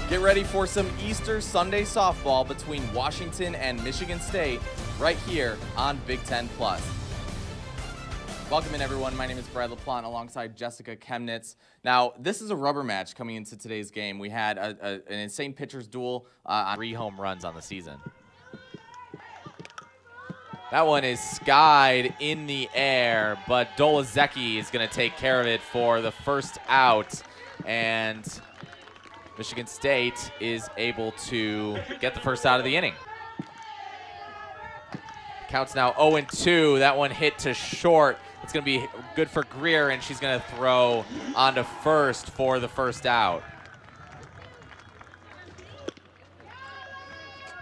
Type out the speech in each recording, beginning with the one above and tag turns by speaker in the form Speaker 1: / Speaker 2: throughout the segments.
Speaker 1: Get ready for some Easter Sunday softball between Washington and Michigan State right here on Big Ten Plus. Welcome in, everyone. My name is Brad LaPlante alongside Jessica Chemnitz. Now, this is a rubber match coming into today's game. We had an insane pitcher's duel on
Speaker 2: 3 home runs on the season. That one is skied in the air, but Dolezecki is going to take care of it for the first out, and Michigan State is able to get the first out of the inning. Counts now 0-2. That one hit to short. It's going to be good for Greer, and she's going to throw onto first for the first out.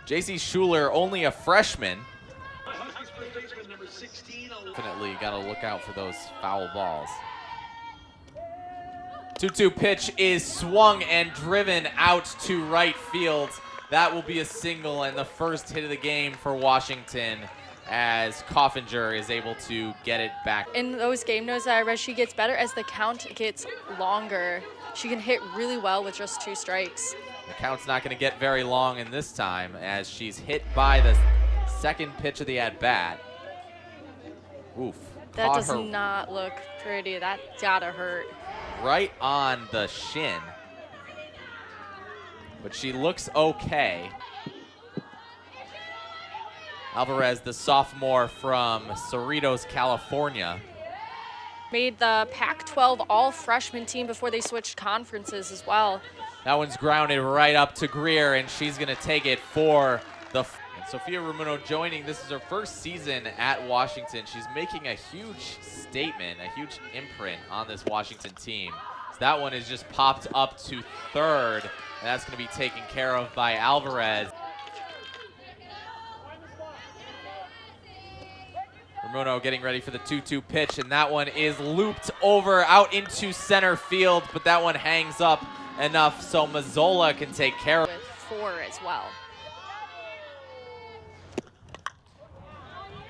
Speaker 2: J.C. Schuler, only a freshman. Definitely got to look out for those foul balls. 2-2 pitch is swung and driven out to right field. That will be a single and the first hit of the game for Washington, as Coffinger is able to get it back.
Speaker 3: In those game notes that I read, she gets better as the count gets longer. She can hit really well with just 2 strikes.
Speaker 2: The count's not going to get very long in this time, as she's hit by the second pitch of the at-bat. Oof.
Speaker 3: That does not look pretty. That gotta hurt.
Speaker 2: Right on the shin. But she looks okay. Alvarez, the sophomore from Cerritos, California.
Speaker 3: Made the Pac-12 all-freshman team before they switched conferences as well.
Speaker 2: That one's grounded right up to Greer, and she's going to take it for the... And Sophia Ramuno joining. This is her first season at Washington. She's making a huge statement, a huge imprint on this Washington team. So that one is just popped up to third, and that's going to be taken care of by Alvarez. Ramuno getting ready for the 2-2 pitch, and that one is looped over out into center field, but that one hangs up enough so Mazzola can take care of it.
Speaker 3: With 4 as well.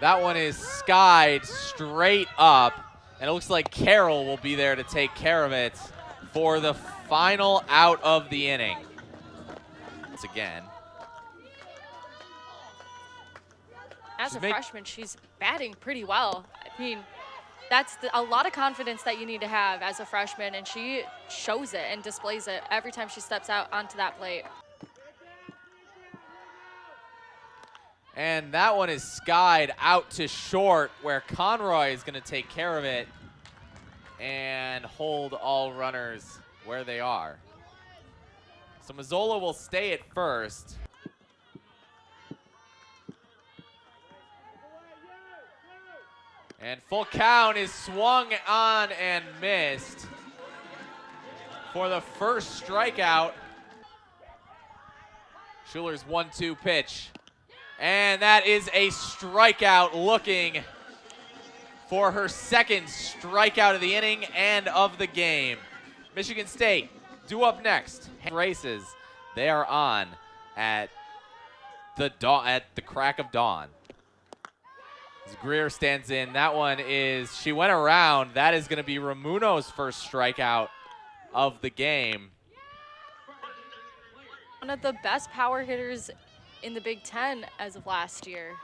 Speaker 2: That one is skied straight up, and it looks like Carroll will be there to take care of it for the final out of the inning. Once again.
Speaker 3: As a freshman, she's batting pretty well. I mean, that's a lot of confidence that you need to have as a freshman, and she shows it and displays it every time she steps out onto that plate.
Speaker 2: And that one is skied out to short, where Conroy is going to take care of it and hold all runners where they are. So Mazzola will stay at first. And full count is swung on and missed for the first strikeout. Schuler's 1-2 pitch. And that is a strikeout, looking for her second strikeout of the inning and of the game. Michigan State due up next. Races, they are on at the crack of dawn. As Greer stands in, that one is, she went around. That is going to be Ramuno's first strikeout of the game.
Speaker 3: One of the best power hitters in the Big Ten as of last year.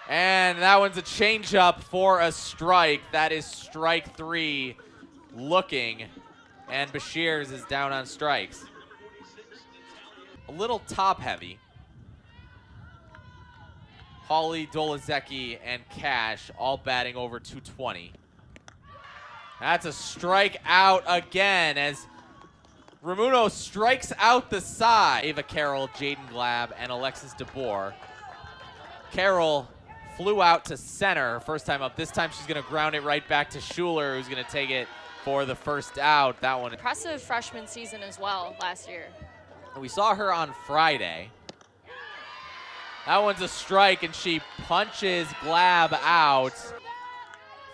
Speaker 2: And that one's a changeup for a strike. That is strike 3 looking, and Bashirs is down on strikes. A little top heavy. Hawley, Dolezecki, and Cash all batting over 220. That's a strikeout again as Ramuno strikes out the side. Ava Carroll, Jaden Glab, and Alexis DeBoer. Carroll flew out to center first time up. This time she's going to ground it right back to Schuler, who's going to take it for the first out. That one.
Speaker 3: Impressive freshman season as well last year.
Speaker 2: We saw her on Friday. That one's a strike, and she punches Glab out.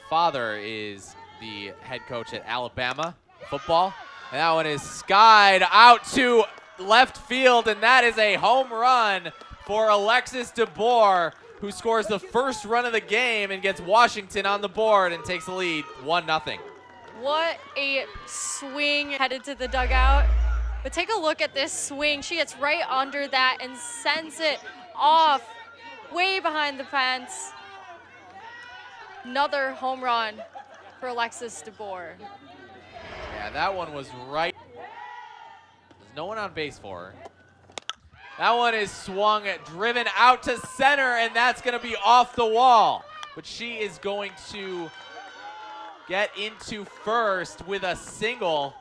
Speaker 2: Father is the head coach at Alabama football. And that one is skied out to left field, and that is a home run for Alexis DeBoer, who scores the first run of the game and gets Washington on the board and takes the lead 1-0.
Speaker 3: What a swing headed to the dugout. But take a look at this swing. She gets right under that and sends it off way behind the fence. Another home run for Alexis DeBoer.
Speaker 2: Yeah, that one was right. There's no one on base for her. That one is swung, driven out to center, and that's going to be off the wall. But she is going to get into first with a single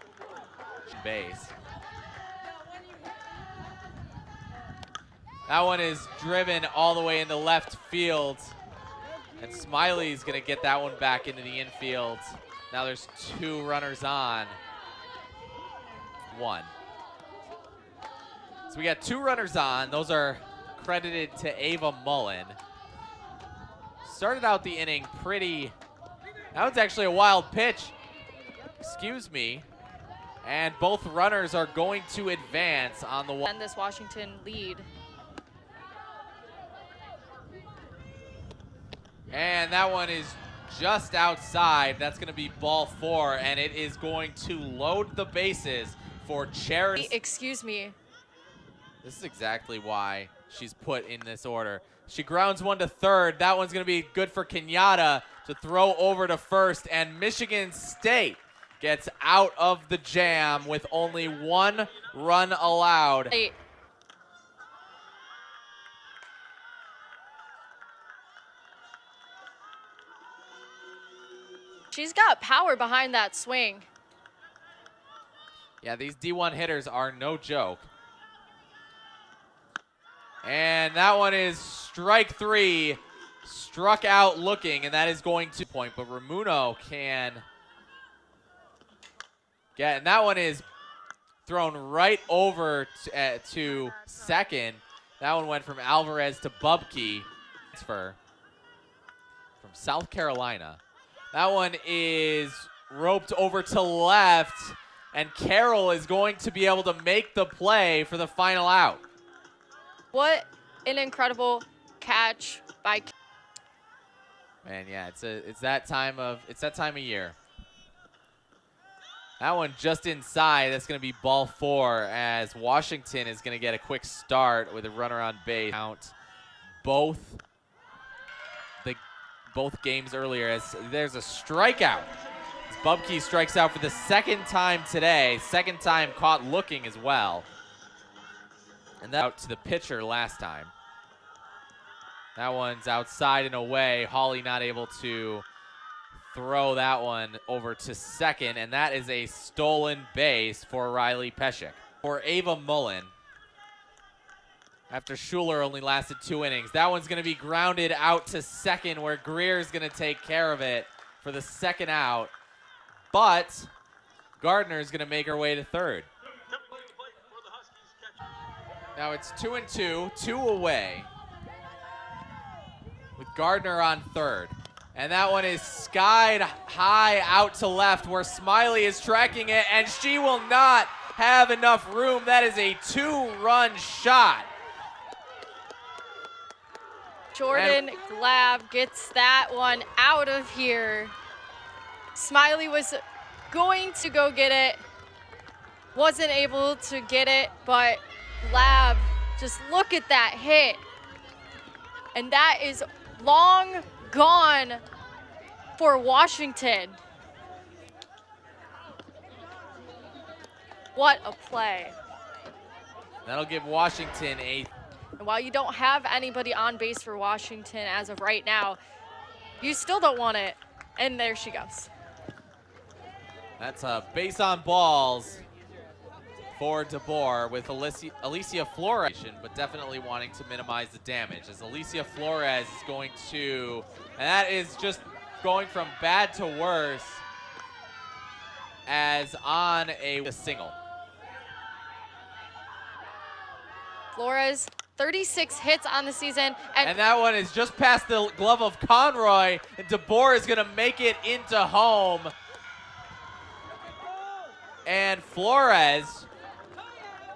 Speaker 2: base. That one is driven all the way into left field. And Smiley's going to get that one back into the infield. Now there's 2 runners on. 1. So we got 2 runners on. Those are credited to Ava Mullen. Started out the inning pretty. That was actually a wild pitch. Excuse me. And both runners are going to advance on the wall.
Speaker 3: And this Washington lead.
Speaker 2: And that one is just outside. That's going to be ball 4, and it is going to load the bases for Charity.
Speaker 3: Excuse me.
Speaker 2: This is exactly why she's put in this order. She grounds one to third. That one's going to be good for Kenyatta to throw over to first, and Michigan State gets out of the jam with only 1 run allowed.
Speaker 3: Hey. She's got power behind that swing.
Speaker 2: Yeah, these D1 hitters are no joke. And that one is strike 3. Struck out looking, and that is going to point. But Ramuno can get, and that one is thrown right over to second. That one went from Alvarez to Bubke. Transfer from South Carolina. That one is roped over to left, and Carroll is going to be able to make the play for the final out.
Speaker 3: What an incredible catch by.
Speaker 2: Man, yeah, it's that time of year. That one just inside. That's going to be ball 4 as Washington is going to get a quick start with a runner on base. Count both games earlier as there's a strikeout. As Bubke strikes out for the 2nd time today, 2nd time caught looking as well. And that out to the pitcher last time. That one's outside and away. Hawley not able to throw that one over to second, and that is a stolen base for Riley Peshek. For Ava Mullen, after Schuler only lasted 2 innings, that one's going to be grounded out to second where Greer's going to take care of it for the 2nd out. But Gardner's going to make her way to third. Now it's 2-2, 2 away with Gardner on third. And that one is skied high out to left where Smiley is tracking it, and she will not have enough room. That is a 2-run shot.
Speaker 3: Jordan Glab gets that one out of here. Smiley was going to go get it, wasn't able to get it, but Glab, just look at that hit. And that is long gone for Washington. What a play.
Speaker 2: That'll give Washington a...
Speaker 3: And while you don't have anybody on base for Washington as of right now, you still don't want it. And there she goes.
Speaker 2: That's a base on balls for DeBoer with Alicia Flores, but definitely wanting to minimize the damage as Alicia Flores is going to, and that is just going from bad to worse as on a single.
Speaker 3: Flores, 36 hits on the season.
Speaker 2: And that one is just past the glove of Conroy, and DeBoer is going to make it into home. And Flores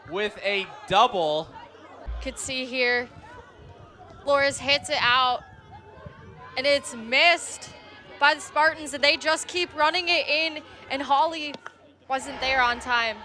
Speaker 2: with a double.
Speaker 3: Could see here, Flores hits it out, and it's missed by the Spartans, and they just keep running it in, and Hawley wasn't there on time.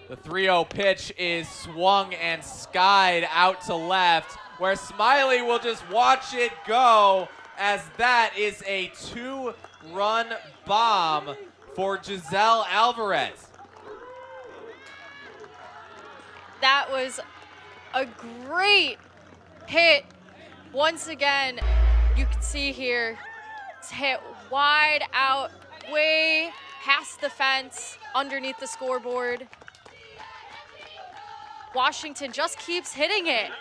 Speaker 2: The 3-0 pitch is swung and skied out to left, where Smiley will just watch it go, as that is a 2-run bomb for Giselle Alvarez.
Speaker 3: That was a great hit. Once again, you can see here, it's hit wide out, way past the fence, underneath the scoreboard. Washington just keeps hitting it.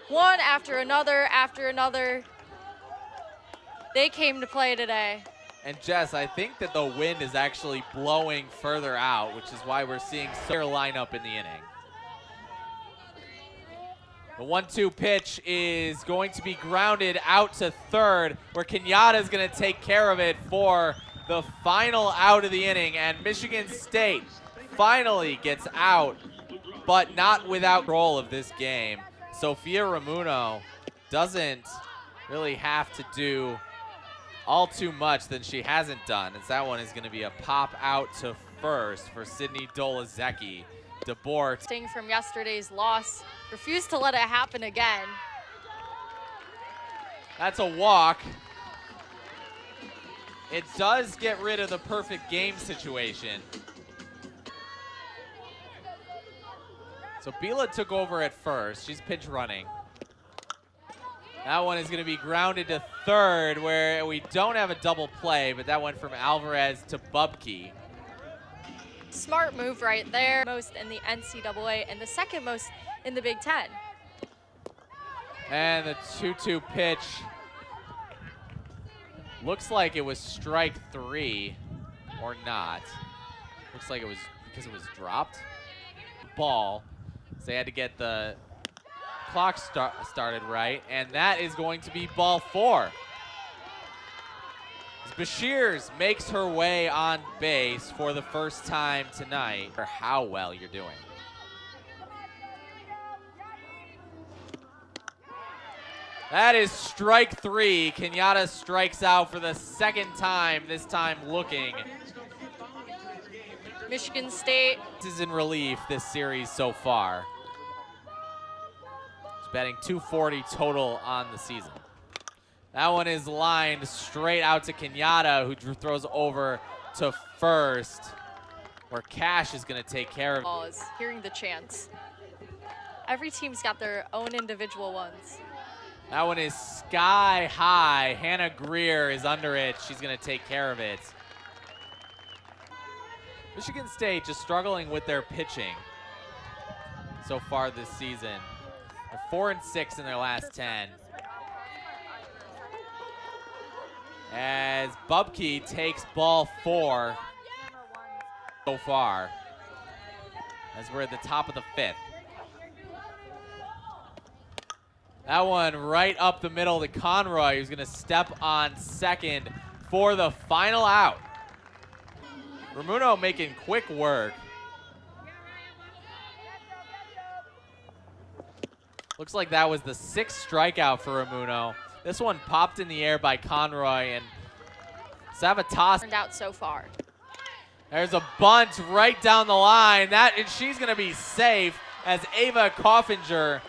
Speaker 3: One after another after another. They came to play today.
Speaker 2: And Jess, I think that the wind is actually blowing further out, which is why we're seeing their lineup in the inning. The 1-2 pitch is going to be grounded out to third, where Kenyatta is going to take care of it for the final out of the inning. And Michigan State finally gets out, but not without control of this game. Sophia Ramuno doesn't really have to do all too much than she hasn't done, as that one is going to be a pop out to first for Sydney Dolazecki. DeBoer,
Speaker 3: Sting from yesterday's loss, refused to let it happen again.
Speaker 2: that's a walk. It does get rid of the perfect game situation. So Bila took over at first. She's pitch running. That one is going to be grounded to third, where we don't have a double play, but that went from Alvarez to Bubke.
Speaker 3: Smart move right there. Most in the NCAA and the second most in the Big Ten.
Speaker 2: And the 2-2 pitch looks like it was strike 3 or not. Looks like it was because it was dropped. Ball. So they had to get the clock started right, and that is going to be ball 4. As Bashirs makes her way on base for the first time tonight, for how well you're doing. That is strike 3. Kenyatta strikes out for the second time, this time looking.
Speaker 3: Michigan State.
Speaker 2: This is in relief this series so far. She's batting .240 total on the season. That one is lined straight out to Kenyatta, who throws over to first, where Cash is going to take care of it.
Speaker 3: Hearing the chants. Every team's got their own individual ones.
Speaker 2: That one is sky high. Hannah Greer is under it. She's going to take care of it. Michigan State just struggling with their pitching so far this season. They're 4-6 in their last 10. As Bubke takes ball 4 so far, as we're at the top of the 5th. That one right up the middle to Conroy, who's going to step on second for the final out. Ramuno making quick work. Looks like that was the 6th strikeout for Ramuno. This one popped in the air by Conroy, and Savitas
Speaker 3: Turned out so far.
Speaker 2: There's a bunt right down the line. And she's going to be safe as Ava Coffinger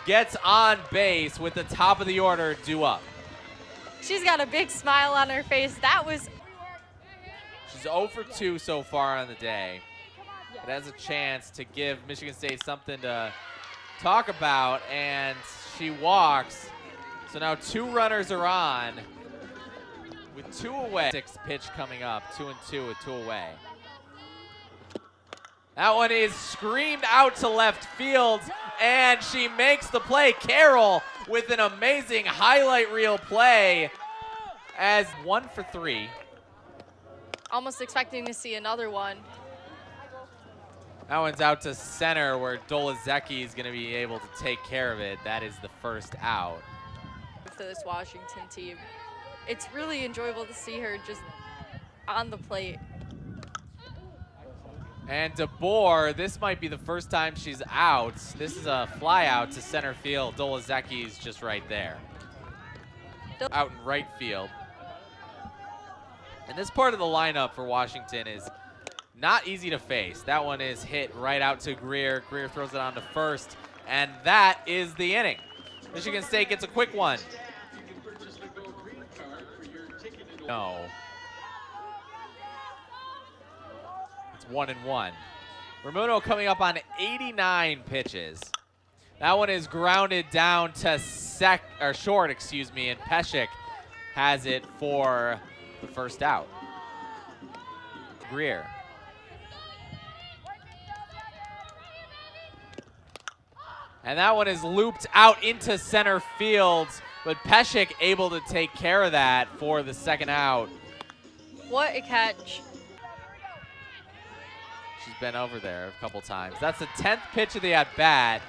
Speaker 2: gets on base with the top of the order due up.
Speaker 3: She's got a big smile on her face. That was...
Speaker 2: She's 0 for 2 so far on the day. But has a chance to give Michigan State something to talk about, and she walks. So now 2 runners are on with 2 away. 6th pitch coming up, 2-2 with 2 away. That one is screamed out to left field, and she makes the play. Carroll with an amazing highlight reel play as 1 for 3.
Speaker 3: Almost expecting to see another one.
Speaker 2: That one's out to center, where Dolazecki is going to be able to take care of it. That is the first out.
Speaker 3: For this Washington team, it's really enjoyable to see her just on the plate.
Speaker 2: And DeBoer, this might be the first time she's out. This is a fly out to center field. Dolazecki's just right there. Out in right field. And this part of the lineup for Washington is not easy to face. That one is hit right out to Greer. Greer throws it on to first, and that is the inning. Michigan State gets a quick one. No. It's 1-1. Ramuno coming up on 89 pitches. That one is grounded down to short, and Peshek has it for the first out. Greer. And that one is looped out into center field, but Peshek able to take care of that for the second out.
Speaker 3: What a catch.
Speaker 2: She's been over there a couple times. That's the 10th pitch of the at-bat,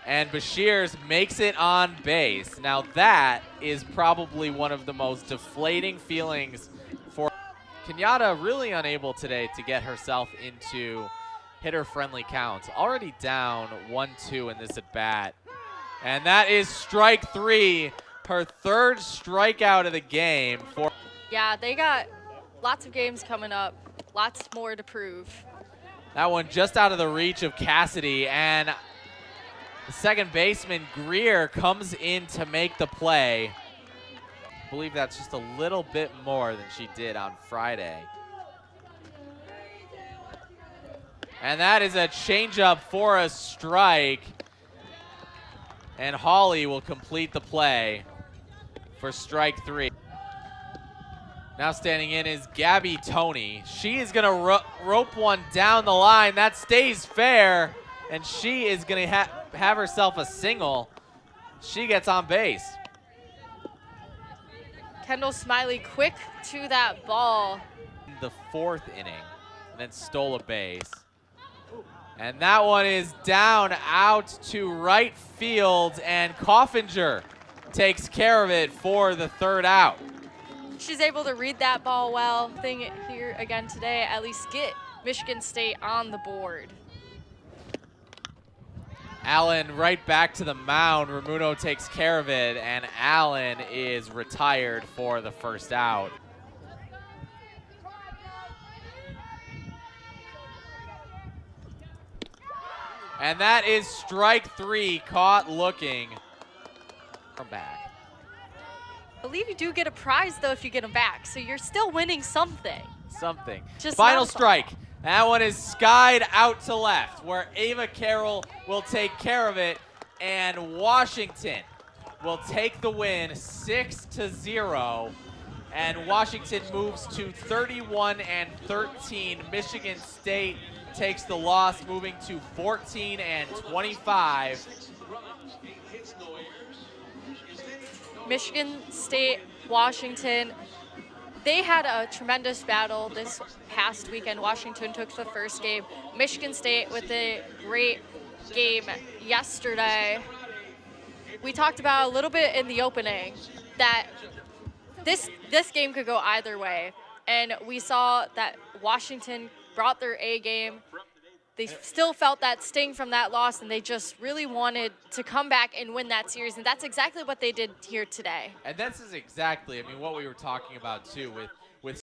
Speaker 2: and Bashirs makes it on base. Now that is probably one of the most deflating feelings for Kenyatta. Really unable today to get herself into hitter-friendly counts. Already down 1-2 in this at-bat. And that is strike 3, her third strikeout of the game.
Speaker 3: Yeah, they got lots of games coming up, lots more to prove.
Speaker 2: That one just out of the reach of Cassidy, and the second baseman, Greer, comes in to make the play. I believe that's just a little bit more than she did on Friday. And that is a changeup for a strike. And Hawley will complete the play for strike 3. Now standing in is Gabby Toney. She is going to rope one down the line. That stays fair, and she is going to have herself a single. She gets on base.
Speaker 3: Kendall Smiley quick to that ball.
Speaker 2: In the 4th inning, and then stole a base. And that one is down out to right field, and Coffinger takes care of it for the 3rd out.
Speaker 3: She's able to read that ball well. Thing here again today, at least get Michigan State on the board.
Speaker 2: Allen right back to the mound. Ramuno takes care of it, and Allen is retired for the 1st out. And that is strike 3, caught looking. From back.
Speaker 3: I believe you do get a prize, though, if you get them back. So you're still winning something.
Speaker 2: Something.
Speaker 3: Just
Speaker 2: final strike. That one is skied out to left, where Ava Carroll will take care of it, and Washington will take the win 6-0. And Washington moves to 31-13. Michigan State takes the loss, moving to 14-25.
Speaker 3: Michigan State, Washington, they had a tremendous battle this past weekend. Washington took the first game. Michigan State with a great game yesterday. We talked about a little bit in the opening that this game could go either way. And we saw that Washington brought their A game. They still felt that sting from that loss, and they just really wanted to come back and win that series, and that's exactly what they did here today.
Speaker 2: And this is exactly, what we were talking about too with